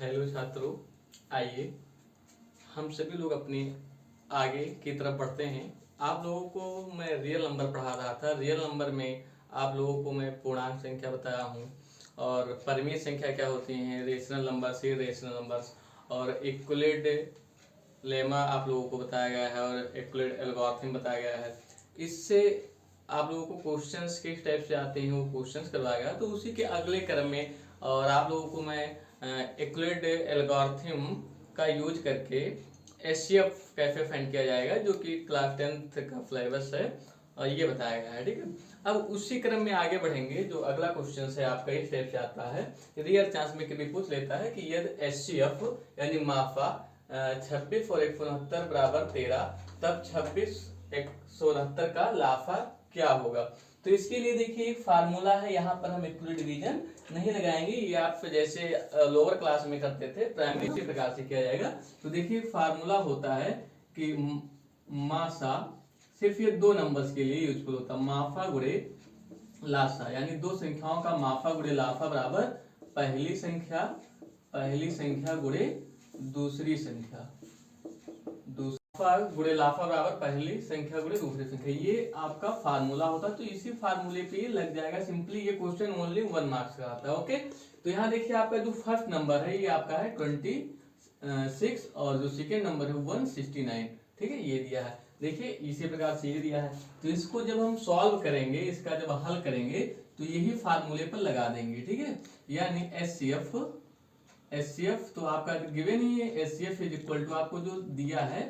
Hello छात्रों, आइए हम सभी लोग अपने आगे की तरफ बढ़ते हैं। आप लोगों को मैं रियल नंबर पढ़ा रहा था। रियल नंबर में आप लोगों को मैं पूर्णांक संख्या बताया हूँ और परिमेय संख्या क्या होती हैं, रेशनल नंबर्स, इरेशनल नंबर्स और इक्वलेट लेमा आप लोगों को बताया गया है और इक्वलेट एल्गोरिथम बताया गया है। इससे आप लोगों को क्वेश्चंस किस टाइप से आते हैं वो क्वेश्चंस करवाया गया, तो उसी के अगले क्रम में और आप लोगों को मैं इक्वलेट एल्गोरिथम का यूज करके एचसीएफ कैसे फाइंड किया जाएगा, जो कि क्लास 10th का सिलेबस है, और ये बताया गया है। ठीक है, अब उसी क्रम में आगे बढ़ेंगे। जो अगला क्वेश्चन है आपका इस टाइप से आता है, रियर चांस में कभी पूछ लेता है कि यदि एचसीएफ यानी माफा 26 और 169 बराबर 13, तब 26 169 का लाफा क्या होगा। तो इसके लिए देखिए एक फार्मूला है, यहाँ पर हम इक्वल डिवीजन नहीं लगाएंगे, ये आप जैसे लोअर क्लास में करते थे प्राइमरी, इसी प्रकार से किया जाएगा। तो देखिए फार्मूला होता है कि मासा सिर्फ ये दो नंबर्स के लिए यूजफुल होता है, माफा गुणे लासा, यानी दो संख्याओं का माफा गुणे लाफा बराबर पहली संख्या गुणे दूसरी संख्या, लाफा गुणे लाफा बराबर पहली संख्या गुणे दूसरी संख्या। ये आपका फार्मूला होता है। तो इसी फार्मूले पे लग जाएगा सिंपली। ये क्वेश्चन ओनली 1 मार्क्स का आता है। ओके, तो यहाँ देखिए आपका जो फर्स्ट नंबर है ये आपका है 26 और जो सेकेंड नंबर है 169। ठीक है, ये दिया है। देखिए इसी प्रकार से ये दिया है। तो इसको जब हम सॉल्व करेंगे, इसका जब हल करेंगे तो यही फार्मूले पर लगा देंगे। ठीक है, यानी एचसीएफ तो आपका गिवन ही है, एचसीएफ इज इक्वल टू आपको जो दिया है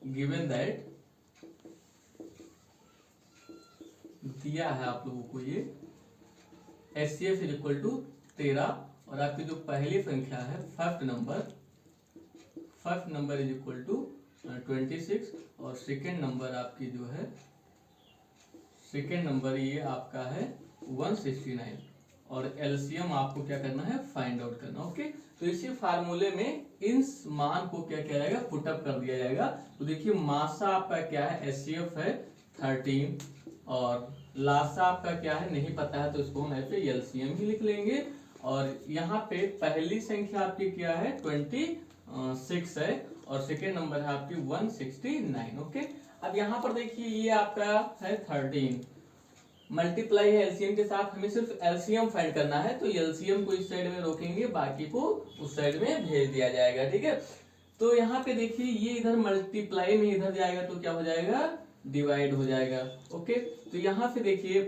गिवन दैट दिया है आप लोगों को, ये एचसीएफ इज इक्वल टू 13 और आपकी जो पहली संख्या है first number is equal to 26 और सेकेंड नंबर आपकी जो है सेकेंड नंबर ये आपका है 169 और एलसीएम आपको क्या करना है, फाइंड आउट करना। ओके, तो इसी फार्मूले में इन मान को क्या किया जाएगा, पुटअप कर दिया जाएगा। तो देखिए मासा आपका क्या है, एचसीएफ है 13 और लासा आपका क्या है नहीं पता है, तो इसको हम ऐसे एलसीएम ही लिख लेंगे। और यहाँ पे पहली संख्या आपकी क्या है 26 है और सेकेंड नंबर है आपकी 169। ओके, अब यहाँ पर देखिए ये आपका है 13 मल्टीप्लाई है एलसीएम के साथ, हमें सिर्फ एलसीएम फाइंड करना है। तो एलसीएम को इस साइड में रोकेंगे, बाकी को उस साइड में भेज दिया जाएगा। ठीक है, तो यहाँ पे देखिए ये इधर मल्टीप्लाई में इधर जाएगा तो क्या हो जाएगा, डिवाइड हो जाएगा। ओके, तो यहाँ से देखिए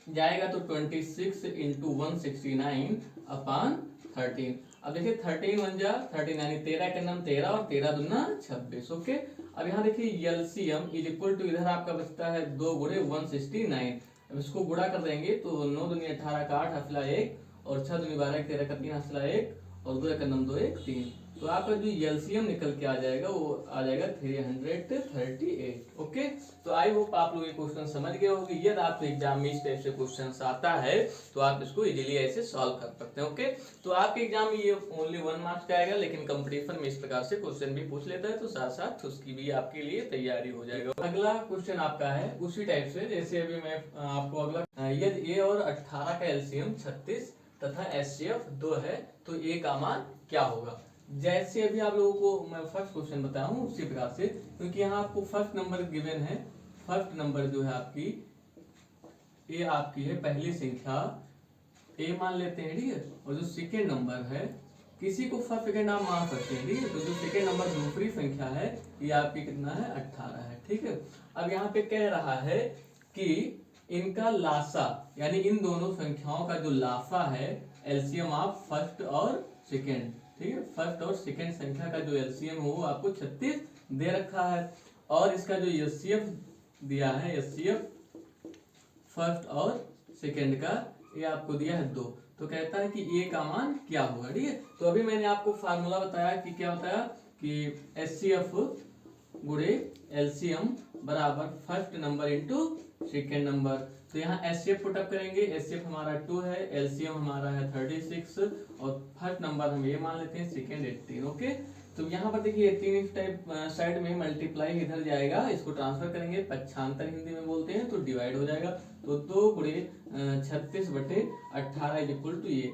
जाएगा तो 26 इंटू 169 अपॉन 13। अब देखिए 13 1 जा 13 यानी 13 का नाम 13 और 13 दूना 26। ओके, अब यहाँ देखिए एलसीएम इज इक्वल टू इधर आपका बचता है 2 गुणे 169। अब इसको गुणा कर देंगे तो 9 दूनी 18 का 8 हासिला 1 और 6 दूनी 12 13 का 3 हासिला 1 और 2 का नम 2 1 3। तो आपका जो एलसीएम निकल के आ जाएगा वो आ जाएगा 338। ओके, तो आई होप आप लोग ये क्वेश्चन समझ गए होंगे। यदि आपके एग्जाम में इस टाइप से क्वेश्चन आता है तो आप इसको इजीली ऐसे सॉल्व कर सकते हैं। ओके, तो आपके एग्जाम में ये ओनली 1 मार्क्स का आएगा, लेकिन कंपटीशन में इस प्रकार से क्वेश्चन भी पूछ लेता है, तो साथ साथ उसकी भी आपके लिए तैयारी हो जाएगा। अगला क्वेश्चन आपका है उसी टाइप से, जैसे अभी मैं आपको अगला, यदि ए और 18 का एलसीएम 36 तथा एचसीएफ 2 है तो ए का मान क्या होगा। जैसे अभी आप लोगों को मैं फर्स्ट क्वेश्चन बताया हूँ उसी प्रकार से, क्योंकि यहाँ आपको फर्स्ट नंबर गिवन है। फर्स्ट नंबर जो है आपकी ए आपकी है पहली संख्या ए मान लेते हैं। ठीक है, और जो सेकेंड नंबर है किसी को फर्स्ट सेकेंड आप मान सकते हैं। ठीक है, तो जो सेकेंड नंबर दूसरी संख्या है ये आपकी कितना है 18 है। ठीक है, अब यहाँ पे कह रहा है कि इनका लासा यानी इन दोनों संख्याओं का जो लाफा है एलसीएम आप फर्स्ट और सेकेंड, ठीक है, फर्स्ट और सेकेंड संख्या का जो एलसीएम हो वो आपको 36 दे रखा है और इसका जो एचसीएफ दिया है, एचसीएफ फर्स्ट और सेकेंड का ये आपको दिया है 2। तो कहता है कि ए का मान क्या होगा। ठीक है, तो अभी मैंने आपको फार्मूला बताया कि क्या बताया कि एचसीएफ गुणे एलसीएम बराबर first number into second number. तो यहाँ एचसीएफ पुटअप करेंगे, एचसीएफ हमारा 2 है, एलसीएम हमारा है 36 और फर्स्ट नंबर हम ये मान लेते हैं सेकेंड 18। ओके, तो यहाँ पर देखिए 18 इस टाइप साइड में मल्टीप्लाई इधर जाएगा, इसको ट्रांसफर करेंगे, पक्षांतर हिंदी में बोलते हैं, तो डिवाइड हो जाएगा। तो 2 गुणे 36 बटे 18 इज इक्वल टू ये।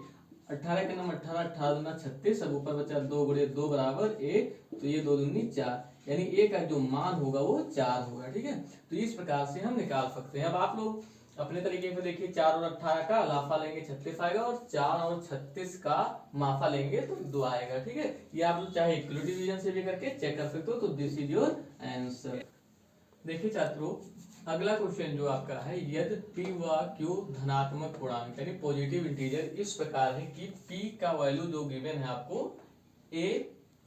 18 के नंबर 18, 18 दूना 36, अब ऊपर बचा 2 गुणे 2 बराबर 1, तो ये 2 दूनी 4, यानी ए का जो मान होगा वो 4 होगा। ठीक है, तो इस प्रकार से हम निकाल सकते हैं। अब आप लोग अपने तरीके से देखिए, 4 और 18 का लाफा लेंगे 36 आएगा, और 4 और 36 का माफा लेंगे तो 2 आएगा। ठीक है, ये आप लोग चाहे इक्वल डिवीजन से भी करके चेक कर सकते हो। तो दिस इज योर आंसर। देखिए छात्रों, अगला क्वेश्चन जो आपका है, यदि p व q धनात्मक पूर्णांक यानी पॉजिटिव इंटीजर इस प्रकार है कि p का वैल्यू जो गिवन है आपको a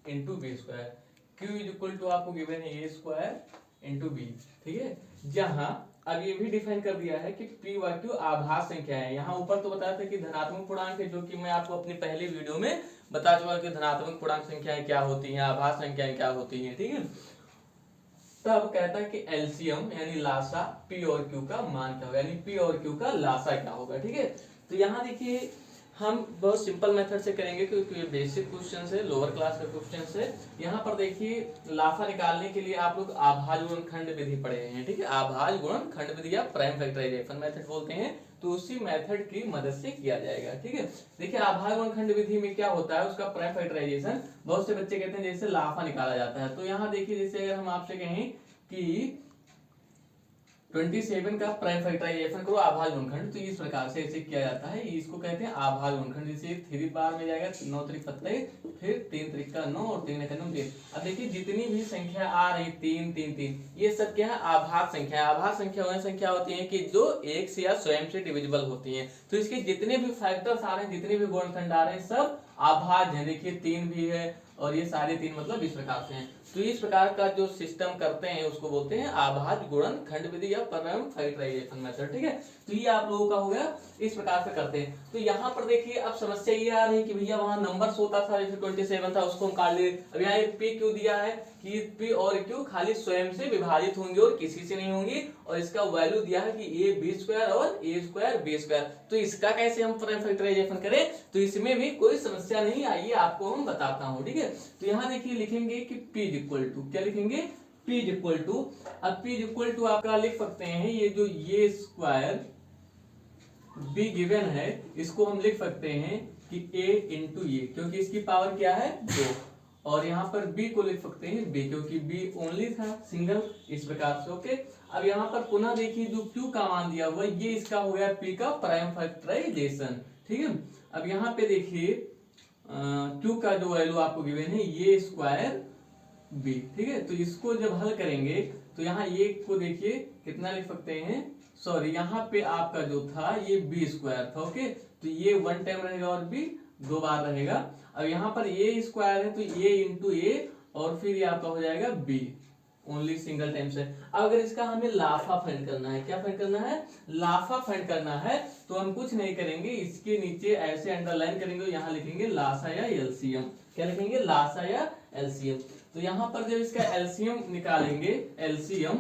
into B square, q is equal to आपको गिवन है a स्क्वायर इंटू बी। ठीक है, जहां अब ये भी डिफाइन कर दिया है कि p व q आभास संख्या है। यहाँ ऊपर तो बताया था कि धनात्मक पूर्णांक है, जो कि मैं आपको अपनी पहली वीडियो में बता चुका कि धनात्मक पूर्णांक संख्याएं क्या होती हैं, आभास संख्याएं क्या होती हैं। ठीक है, तब कहता है कि एलसीएम यानी लासा पी और क्यू का मान क्या होगा, यानी पी और क्यू का लासा क्या होगा। ठीक है, तो यहाँ देखिए हम बहुत सिंपल मेथड से करेंगे क्योंकि ये बेसिक क्वेश्चन है, लोअर क्लास का क्वेश्चन है। यहाँ पर देखिए लाफा निकालने के लिए आप लोग आभाज्य गुणनखंड विधि पढ़े हैं। ठीक है, आभाज्य गुणनखंड विधि या प्राइम फैक्टराइजेशन मेथड बोलते हैं, तो उसी मेथड की मदद से किया जाएगा। ठीक है, देखिए आभाज्य गुणनखंड विधि में क्या होता है, उसका प्राइम फैक्टराइजेशन बहुत से बच्चे कहते हैं जैसे लाफा निकाला जाता है। तो यहाँ देखिए, जैसे अगर हम आपसे कहें कि 27 का प्राइम फैक्टराइजेशन करो आभाज्य गुणनखंड, तो इस प्रकार से ऐसे किया जाता है। इसको कहते हैं आभाज्य गुणनखंड। जैसे 3 बार में जाएगा 9 त्रिक 27, फिर 3 त्रिक का 9 और 3 का 9 3। अब देखिए जितनी भी संख्या आ रही 3 3 3, ये सब क्या है, आभाज्य संख्या। आभाज्य संख्या वह संख्या होती है कि जो एक से या स्वयं से डिविजिबल होती है। तो इसके जितने भी फैक्टर्स आ रहे हैं, जितने भी गुणनखंड आ रहे हैं, सब आभाज्य है। देखिए 3 भी है और ये सारे 3 मतलब इस प्रकार से हैं। तो इस प्रकार का जो सिस्टम करते हैं उसको बोलते हैं आभाज्य गुणनखंड विधि या प्राइम फैक्टराइजेशन मेथड। ठीक है, तो ये आप लोगों का हो गया, इस प्रकार से करते हैं। तो यहाँ पर देखिए अब समस्या ये आ रही है कि भैया वहां नंबर्स होता था, जैसे 27 था, उसको हम काट लिए। अब यहाँ एक पी क्यू दिया है कि पी और क्यू खाली स्वयं से विभाजित होंगे और किसी से नहीं होंगी, और इसका वैल्यू दिया है कि ए बी स्क्वायर और ए स्क्वायर बी स्क्वायर। तो इसका कैसे हम प्राइम फैक्टराइजेशन करें, तो इसमें भी कोई समस्या नहीं आई, आपको हम बताता हूँ। ठीक है, तो यहाँ देखिए लिखेंगे कि P इक्वल टू, क्या लिखेंगे, P इक्वल टू, अब P इक्वल टू आपका लिख सकते हैं ये जो ये स्क्वायर B गिवन है, इसको हम लिख सकते हैं कि A इंटू ये, क्योंकि इसकी पावर क्या है 2, और यहाँ पर B को लिख सकते हैं B, क्योंकि B ओनली था, सिंगल, इस प्रकार से। ओके, अब यहाँ पर पुनः देखिए जो Q का मान दिया हुआ, ये इसका हो गया P का प्राइम फैक्टराइजेशन। ठीक है, अब यहाँ पे देखिए Q का जो वैल्यू आपको गिवन है ये स्क्वायर B। ठीक है, तो इसको जब हल करेंगे तो यहाँ ये को देखिए कितना लिख सकते हैं, सॉरी यहाँ पे आपका जो था ये B स्क्वायर था। ओके, तो ये 1 टाइम रहेगा और B 2 बार रहेगा। अब यहाँ पर A स्क्वायर है तो A इंटू A, और फिर ये आपका हो जाएगा B ओनली सिंगल टाइम से। अब अगर इसका हमें लाफा फाइंड करना है, क्या फाइंड करना है, लाफा फाइंड करना है, तो हम कुछ नहीं करेंगे, इसके नीचे ऐसे अंडरलाइन करेंगे, यहाँ लिखेंगे लासा या एलसीएम। क्या लिखेंगे, लासा या एलसीएम। तो यहाँ पर जब इसका एलसीएम निकालेंगे, एलसीएम,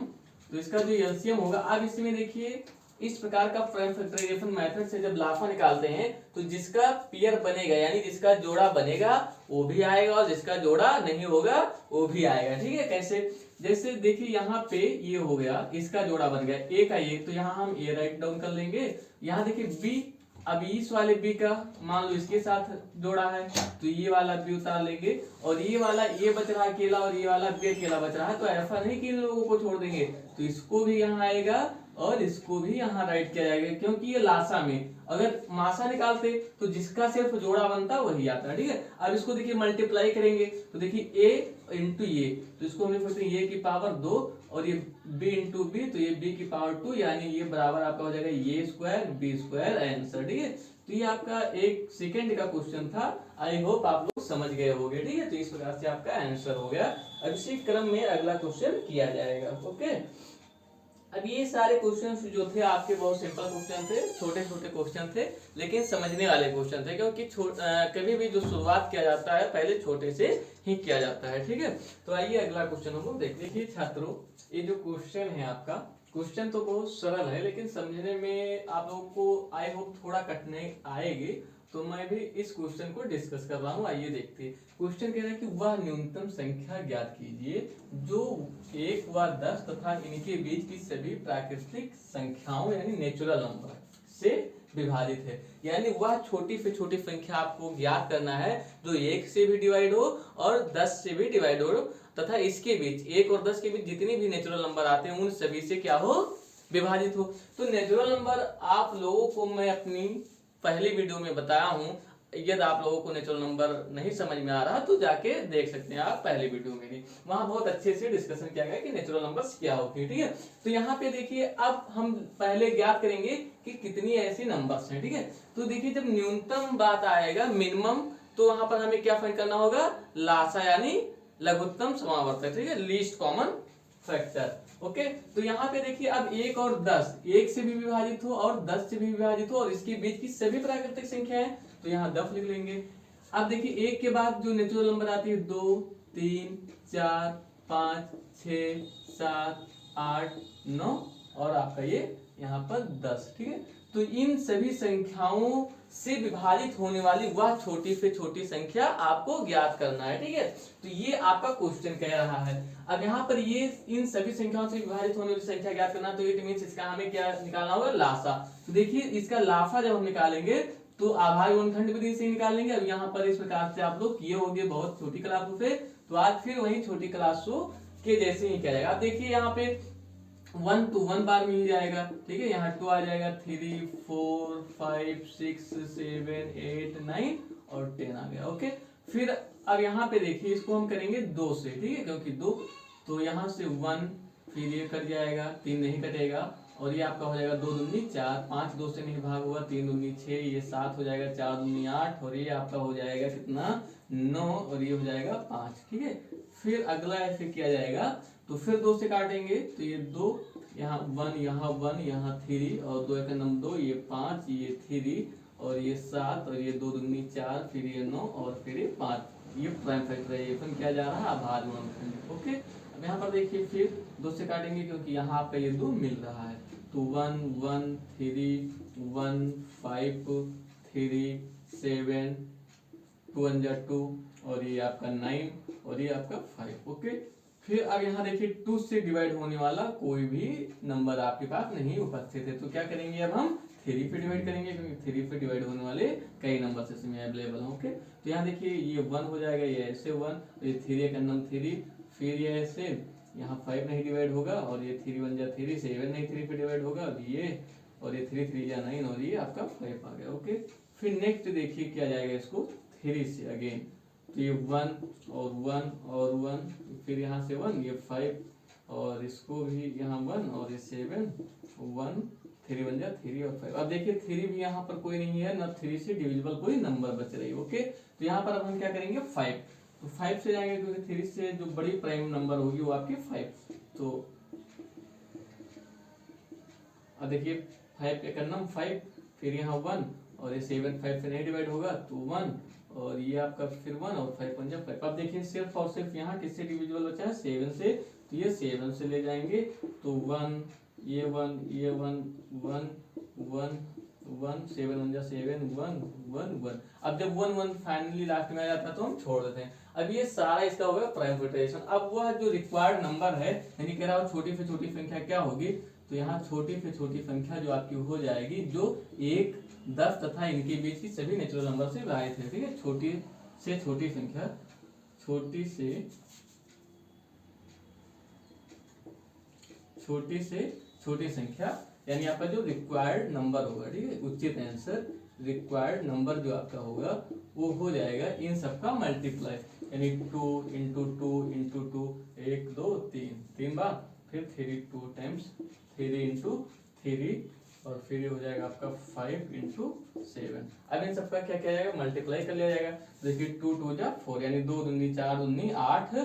तो इसका जो एलसीएम होगा, अब इसमें देखिए इस प्रकार का प्राइम फैक्टराइजेशन मेथड से जब लाफा निकालते हैं तो जिसका पेयर बनेगा यानी जिसका जोड़ा बनेगा वो भी आएगा, और जिसका जोड़ा नहीं होगा वो भी आएगा। ठीक है, कैसे, जैसे देखिए यहाँ पे ये हो गया, इसका जोड़ा बन गया ए का ये, तो यहाँ हम ए राइट डाउन कर लेंगे। यहाँ देखिए बी, अब इस वाले बी का मान लो इसके साथ जोड़ा है, तो ये वाला बी उतार लेंगे, और ये वाला ये बच रहा है अकेला और ये वाला बी अकेला बच रहा है, तो ऐसा नहीं कि इन लोगों को छोड़ देंगे, तो इसको भी यहाँ आएगा और इसको भी यहाँ राइट किया जाएगा, क्योंकि ये लासा में अगर मासा निकालते तो जिसका सिर्फ जोड़ा बनता वही आता। ठीक है, अब इसको देखिए मल्टीप्लाई करेंगे तो देखिए a इंटू ये, तो इसको हम लिख सकते हैं ये की पावर 2, और ये b इंटू बी, तो ये b की पावर 2, यानी ये बराबर आपका हो जाएगा ये स्क्वायर बी स्क्वायर आंसर। ठीक है, तो ये आपका एक सेकंड का क्वेश्चन था, आई होप आप लोग समझ गए होंगे। ठीक है, तो इस प्रकार से आपका आंसर हो गया। अब इसी क्रम में अगला क्वेश्चन किया जाएगा। ओके, अब ये सारे क्वेश्चंस जो थे आपके बहुत सिंपल क्वेश्चन थे, छोटे छोटे क्वेश्चन थे, लेकिन समझने वाले क्वेश्चन थे, क्योंकि कभी भी जो शुरुआत किया जाता है पहले छोटे से ही किया जाता है। ठीक है, तो आइए अगला क्वेश्चन हम लोग देखिए छात्रों, ये जो क्वेश्चन है आपका, क्वेश्चन तो बहुत सरल है लेकिन समझने में आप लोगों को आई होप थोड़ा कठिनाई आएगी, तो मैं भी इस क्वेश्चन को डिस्कस कर रहा हूँ। आइए देखते हैं, क्वेश्चन कह रहा है कि वह न्यूनतम संख्या ज्ञात कीजिए जो 1 व 10 तथा इनके बीच की सभी प्राकृतिक संख्याओं यानी नेचुरल नंबर से विभाजित है। यानी वह छोटी से छोटी संख्या आपको ज्ञात करना है जो 1 से भी डिवाइड हो और 10 से भी डिवाइड हो, तथा इसके बीच 1 और 10 के बीच जितने भी नेचुरल नंबर आते हैं उन सभी से क्या हो, विभाजित हो। तो नेचुरल नंबर आप लोगों को मैं अपनी पहली वीडियो में बताया हूँ। यदि आप लोगों को नेचुरल नंबर नहीं समझ में आ रहा तो जाके देख सकते हैं आप पहले वीडियो में ही, वहां बहुत अच्छे से डिस्कशन किया गया कि नेचुरल नंबर्स क्या होती है। ठीक है, तो यहाँ पे देखिए अब हम पहले ज्ञात करेंगे कि कितनी ऐसी नंबर्स हैं। ठीक है, तो देखिए जब न्यूनतम बात आएगा मिनिमम, तो वहां पर हमें क्या फाइंड करना होगा, लासा यानी लघुत्तम समावर्तक। ठीक है, लीस्ट कॉमन फैक्टर। ओके, तो यहाँ पे देखिए अब 1 और 10 1 से भी विभाजित हो और 10 से भी विभाजित हो और इसके बीच की सभी प्राकृतिक संख्या है, तो यहाँ 10 लिख लेंगे। अब देखिए 1 के बाद जो नेचुरल नंबर आती है 2 3 4 5 6 7 8 9 और आपका ये यहाँ पर 10। ठीक है, तो इन सभी संख्याओं से विभाजित होने वाली वह छोटी से छोटी संख्या आपको ज्ञात करना है। ठीक है, तो ये आपका क्वेश्चन कह रहा है। अब यहाँ पर ये इन सभी संख्याओं से विभाजित होने वाली संख्या ज्ञात करना, तो इट मींस इसका हमें क्या निकालना होगा, लासा। तो देखिए इसका लासा जब हम निकालेंगे तो आभाज्य गुणनखंड विधि से निकालेंगे। अब यहाँ पर इस प्रकार से आप लोग किए होंगे बहुत छोटी क्लासों से, तो आज फिर वही छोटी क्लासों के जैसे ही किया जाएगा। अब देखिए यहाँ पे 1 तो 1 बार में ही जाएगा। ठीक है, यहाँ 2 आ जाएगा, 3 4 5 6 7 8 9 और 10 आ गया। ओके, फिर अब यहाँ पे देखिए इसको हम करेंगे 2 से। ठीक है, क्योंकि 2, तो यहाँ से 1, फिर ये कट जाएगा, 3 नहीं कटेगा और ये आपका हो जाएगा 2 दूनी 4, 5 2 से नहीं भाग हुआ, 3 दूनी 6, ये 7 हो जाएगा, 4 दूनी 8 और ये आपका हो जाएगा कितना, 9 और ये हो जाएगा 5। ठीक है, फिर अगला ऐसे किया जाएगा, तो फिर 2 से काटेंगे तो ये 2, यहाँ 1 यहाँ 1 यहाँ 3 और 2 का नंबर 2, ये 5 ये 3 और ये 7 और ये 2 दूनी 4, फिर ये 9 और फिर ये 5। ये प्राइम फैक्टराइजेशन किया जा रहा है अभाज्य गुणनखंड। ओके, अब यहाँ पर देखिए फिर 2 से काटेंगे क्योंकि यहाँ आपका ये 2 मिल रहा है, तो 1 1 3 1 5 3 7 2 1 जा 2 और ये आपका 9 और ये आपका 5। ओके, फिर अब यहाँ देखिए 2 से डिवाइड होने वाला कोई भी नंबर आपके पास नहीं उपस्थित है, तो क्या करेंगे अब हम 3 पे डिवाइड करेंगे क्योंकि 3 पे डिवाइड होने वाले कई नंबर इसमें अवेलेबल हैं। ओके, तो यहाँ देखिए ये 1 हो जाएगा, ये ऐसे 1, ये 3 का नंबर 3, फिर ये ऐसे यहाँ 5 नहीं डिवाइड होगा और ये 3 1 जा 3, 7 नहीं 3 पे डिवाइड होगा, अब ये और ये 3 3 जा 9 और ये आपका 5 आ गया। ओके, फिर नेक्स्ट देखिए क्या जाएगा इसको 3 से अगेन, तो ये 1 और 1 और 1, फिर यहाँ से 1, ये 5 और इसको भी यहाँ 1 और ये 7 1 3 1 जा 3 और 5। अब देखिए 3 भी यहाँ पर कोई नहीं है, ना 3 से डिविजिबल कोई नंबर बच रही है। ओके, तो यहाँ पर अब हम क्या करेंगे 5, तो 5 से जाएंगे क्योंकि 3 से जो बड़ी प्राइम नंबर होगी वो आपकी 5। तो अब देखिए 5 का नंबर 5, फिर यहाँ 1 और ये 7 5 से नहीं डिवाइड होगा तो 1 और ये आपका फिर 1 और 5 1 जा 5। अब देखिए सिर्फ और सिर्फ यहाँ किससे डिविजिबल बचा है, 7 से, तो ये 7 से ले जाएंगे तो 1 ये 1 ये 1 1 1 1 7 1 जा 7 1 1 1। अब जब 1 1 फाइनली लास्ट में आ जाता है तो हम छोड़ देते हैं। अब ये सारा इसका होगा प्राइम फैक्टराइजेशन। अब वह जो रिक्वायर्ड नंबर है, यानी कह रहा हूँ छोटी से छोटी संख्या क्या होगी, तो यहाँ छोटी से छोटी संख्या जो आपकी हो जाएगी जो 1 10 तथा इनके बीच की सभी नेचुरल नंबर से विभाजित है। ठीक है, छोटी से छोटी संख्या, छोटी से छोटी संख्या यानी आपका जो रिक्वायर्ड नंबर होगा। ठीक है, उचित आंसर रिक्वायर्ड नंबर जो आपका होगा वो हो जाएगा इन सबका मल्टीप्लाई, यानी 2 इंटू 2 इंटू 2, 1 2 3 बार, फिर 3 2 टाइम्स 3 इंटू 3 और फिर ये हो जाएगा आपका 5 इंटू 7। अब इन सबका क्या किया जाएगा, मल्टीप्लाई कर लिया जाएगा। देखिए 2 2 जा 4 यानी 2 दूनी 4 दूनी 8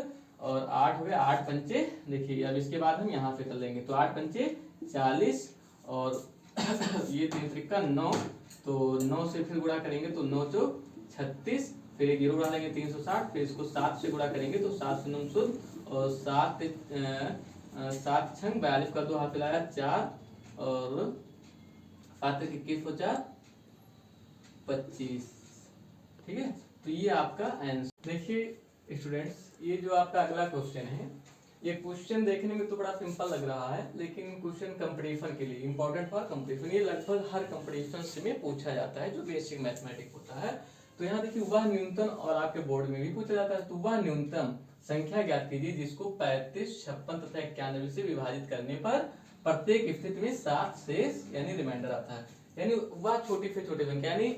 और 8 हो गया, 8 पंचे। देखिए अब इसके बाद हम यहाँ पे कर लेंगे, तो 8 पंचे 40 और ये 3 त्रिका 9, तो 9 से फिर गुणा करेंगे तो 9 चौ 36, फिर एक 0 उड़ा लेंगे 360, फिर इसको 7 से गुणा करेंगे तो 7 से 9 शुद्ध और 7 छंग 42 का 2 हाथ मिलाया 4 और 7 21 हो 4 25। ठीक है, तो ये आपका आंसर। देखिए स्टूडेंट्स, ये जो आपका अगला क्वेश्चन है ये क्वेश्चन देखने में तो बड़ा सिंपल लग रहा है, लेकिन क्वेश्चन कंपटीशन के लिए इंपॉर्टेंट फॉर कंपटीशन, ये लगभग हर कंपटीशन में पूछा जाता है जो बेसिक मैथमेटिक्स होता है। तो यहाँ देखिए वह न्यूनतम, और आपके बोर्ड में भी पूछा जाता है, तो वह न्यूनतम संख्या ज्ञात कीजिए जिसको 35, 56 तथा 91 से विभाजित करने पर प्रत्येक स्थिति में 7 शेष यानी रिमाइंडर आता है। यानी वह छोटी से छोटी संख्या, यानी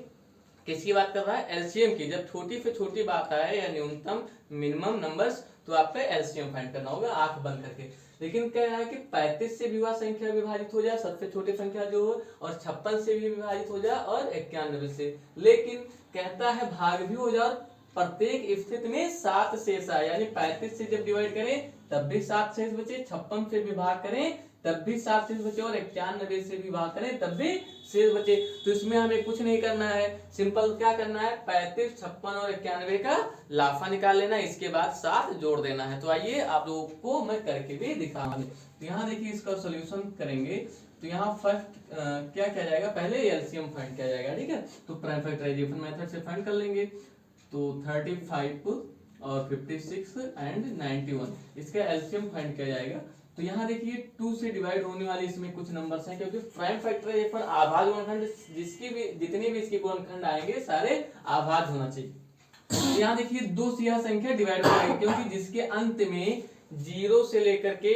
किसकी बात कर रहा है, एलसीएम की। जब छोटी से छोटी बात आए या न्यूनतम मिनिमम नंबर्स, तो आपको एलसीएम फाइंड करना होगा आंख बंद करके। लेकिन कह रहा है कि 35 से भी वह संख्या विभाजित हो जाए, सबसे छोटी संख्या जो हो, और 56 से भी विभाजित हो जाए, और 91 से। लेकिन कहता है भाग भी हो जाए, प्रत्येक स्थिति में 7 शेष आए, यानी 35 से जब डिवाइड करें तब भी 7 शेष बचे, 56 से विभाग करें तब भी 7 शेष बचे, और 91 से विभाग करें तब भी शेष बचे। तो इसमें हमें कुछ नहीं करना है, सिंपल क्या करना है, 35, 56 और 91 का लाफा निकाल लेना, इसके बाद 7 जोड़ देना है। तो आइए आप लोगों को मैं करके भी दिखाऊंगा। तो यहाँ देखिए इसका सोल्यूशन करेंगे, तो यहाँ फर्स्ट क्या किया जाएगा, पहले एलसीएम फाइंड किया जाएगा, ठीक है। तो प्राइम फैक्टराइजेशन मेथड से फाइंड कर लेंगे। तो 35 और 56 एंड 91, इसका एलसीएम फाइंड किया जाएगा। तो यहाँ देखिए 2 से डिवाइड होने वाले इसमें कुछ नंबर्स हैं, क्योंकि प्राइम फैक्टराइजेशन आभाज्य गुणनखंड, जिसकी भी जितने भी इसके गुणनखंड आएंगे सारे आभाज्य होना चाहिए। तो यहाँ देखिए 2 से यह संख्या डिवाइड हो जाएगी, क्योंकि जिसके अंत में 0 से लेकर के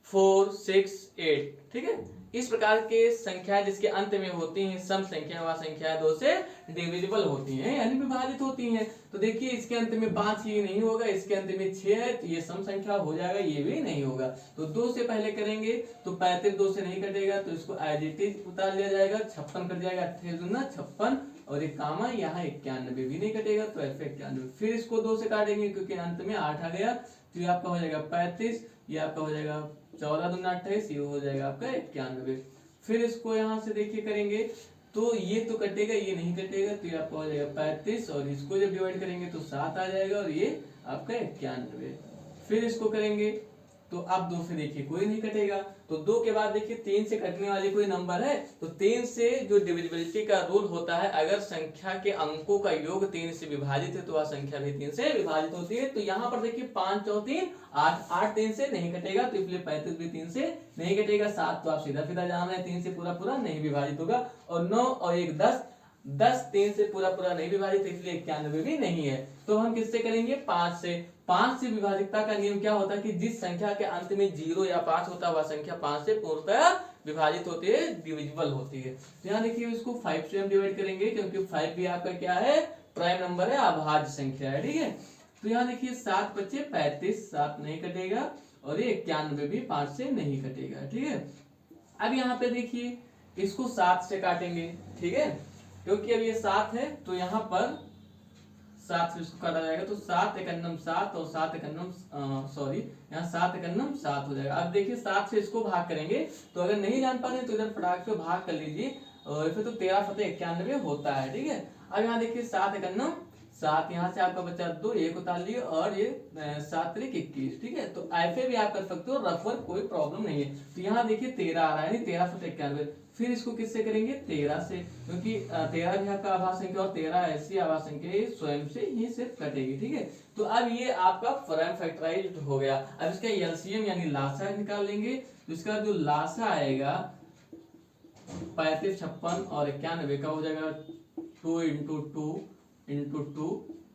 4, 6, 8, ठीक है, इस प्रकार के संख्या जिसके अंत में होती हैं सम संख्या, वह संख्या 2 से डिविजिबल होती हैं, यानी विभाजित होती हैं। तो देखिए इसके अंत में 5 ये नहीं होगा, इसके अंत में 6 है, तो ये सम संख्या हो जाएगा, ये भी नहीं होगा। तो 2 से पहले करेंगे, तो 35 2 से नहीं कटेगा, तो इसको एज इट इज उतार लिया जाएगा, 56 कट जाएगा, 28 दूना 56, और एक कामा यहाँ 91 भी नहीं कटेगा, तो ऐसे 91। फिर इसको 2 से काटेंगे क्योंकि अंत में 8 आ गया, तो ये आपका हो जाएगा 35, ये आपका हो जाएगा 14 दूना 28, ये हो जाएगा आपका 91। फिर इसको यहाँ से देखिए करेंगे, तो ये तो कटेगा, ये नहीं कटेगा, तो ये आपका हो जाएगा 35, और इसको जब डिवाइड करेंगे तो 7 आ जाएगा, और ये आपका 91। फिर इसको करेंगे, तो अब 2 से देखिए कोई नहीं कटेगा, तो 2 के बाद देखिए 3 से कटने वाली कोई नंबर है, तो 3 से जो डिविजिबिलिटी का रूल होता है, अगर संख्या के अंकों का योग 3 से विभाजित है तो वह संख्या भी 3 से विभाजित होती है। तो यहाँ पर देखिए 5 और 3 8, 8 3 से नहीं कटेगा, तो इसलिए 35 भी 3 से नहीं कटेगा, 7 तो आप सीधा सीधा जाना है, 3 से पूरा पूरा नहीं विभाजित होगा, और 9 और 1 10, 10 3 से पूरा पूरा नहीं विभाजित, इसलिए 91 भी नहीं है। तो हम किससे करेंगे, 5 से। 5 से विभाजितता का नियम क्या होता है कि जिस संख्या के अंत में 0 या 5 होता है वह संख्या 5 से पूर्णतः विभाजित होती है, डिविजिबल होती है। तो यहाँ देखिए इसको 5 से हम डिवाइड करेंगे, क्योंकि 5 भी आपका क्या है, प्राइम नंबर है, अभाज्य संख्या है, ठीक है। तो यहाँ देखिए 7 बचे 35, 7 नहीं कटेगा, और ये 91 भी 5 से नहीं कटेगा, ठीक है। अब यहाँ पे देखिए इसको 7 से काटेंगे, ठीक है, क्योंकि अब ये 7 है, तो यहाँ पर 7 से इसको काटा जाएगा, तो 7 एकन्नम 7 और 7 एकन्नम सॉरी यहाँ 7 एकन्नम 7 हो जाएगा। अब देखिए 7 से इसको भाग करेंगे, तो अगर नहीं जान पा रहे तो इधर फटाक से भाग कर लीजिए, और फिर तो 13 फते 91 होता है, ठीक है। अब यहाँ देखिए 7 एकन्नम 7, यहाँ से आपका बचा 2, 1 उतार लिए, और ये 7 त्रिक 21, ठीक है। तो ऐसे भी आप कर सकते हो, रफ वर्क कोई प्रॉब्लम नहीं है। तो यहाँ देखिए 13 आ रहा है, यानी 13 फते 91। फिर इसको किससे करेंगे, 13 से, क्योंकि 13 भी आपका आभाज्य संख्या, और 13 ऐसी आभाज्य संख्या है स्वयं से ही सिर्फ कटेगी, ठीक है। तो अब ये आपका प्राइम फैक्टराइज्ड हो गया। अब इसका एलसीएम यानी लासा निकाल लेंगे, तो इसका जो लासा आएगा 35, 56 और 91 का हो जाएगा 2 into 2 into 2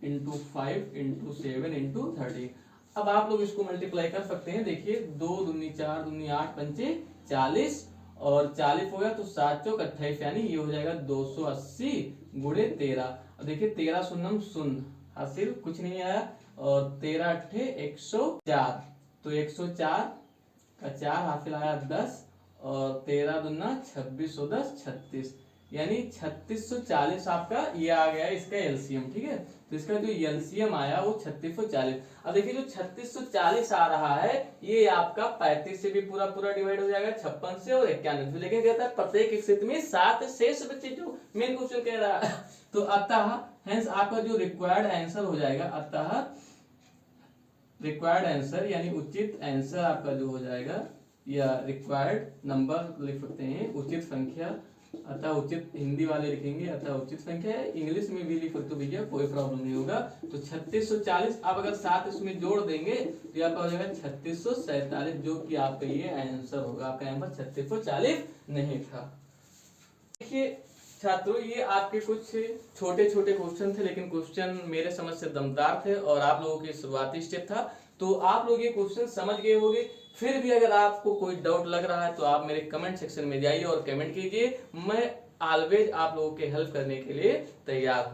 into 5 into 7 into 30। अब आप लोग इसको मल्टीप्लाई कर सकते हैं, देखिए 2 दूनी 4 दूनी 8 पंचे 40, और 40 हो गया, तो 7 चौक 28, यानी ये हो जाएगा 280 गुणे 13। और देखिए 13 शून्यम शून्य, हासिल कुछ नहीं आया, और 13 अट्ठे 104, तो 104 का 4 हासिल आया 10, और 13 दूना 26 और 10 36, यानी 3640 आपका ये आ गया इसका एलसीएम, ठीक है। तो इसका जो एलसीएम आया वो 3640। अब देखिए जो 3640 आ रहा है, ये आपका 35 से भी पूरा पूरा डिवाइड हो जाएगा, 56 से और 91 से, लेके कहता है प्रत्येक स्थिति में 7 शेष बचे, जो मेन क्वेश्चन कह रहा है। तो अतः हेंस आपका जो रिक्वायर्ड आंसर हो जाएगा, अतः रिक्वायर्ड आंसर यानी उचित आंसर आपका जो हो जाएगा, या रिक्वायर्ड नंबर लिख सकते हैं, उचित संख्या अतः उचित, हिंदी वाले लिखेंगे अतः उचित संख्या है, इंग्लिश में भी लिखो तो भैया कोई प्रॉब्लम नहीं होगा। तो 3640 आप अगर 7 इसमें जोड़ देंगे तो ये आपका हो जाएगा 3647, जो कि आपका ये आंसर होगा। आपका आंसर 3640 नहीं था। देखिए छात्रों, ये आपके कुछ छोटे छोटे क्वेश्चन थे, लेकिन क्वेश्चन मेरे समझ से दमदार थे और आप लोगों के शुरुआती स्टेप था, तो आप लोग ये क्वेश्चन समझ गए होंगे। फिर भी अगर आपको कोई डाउट लग रहा है तो आप मेरे कमेंट सेक्शन में जाइए और कमेंट कीजिए। मैं ऑलवेज आप लोगों के हेल्प करने के लिए तैयार हूं।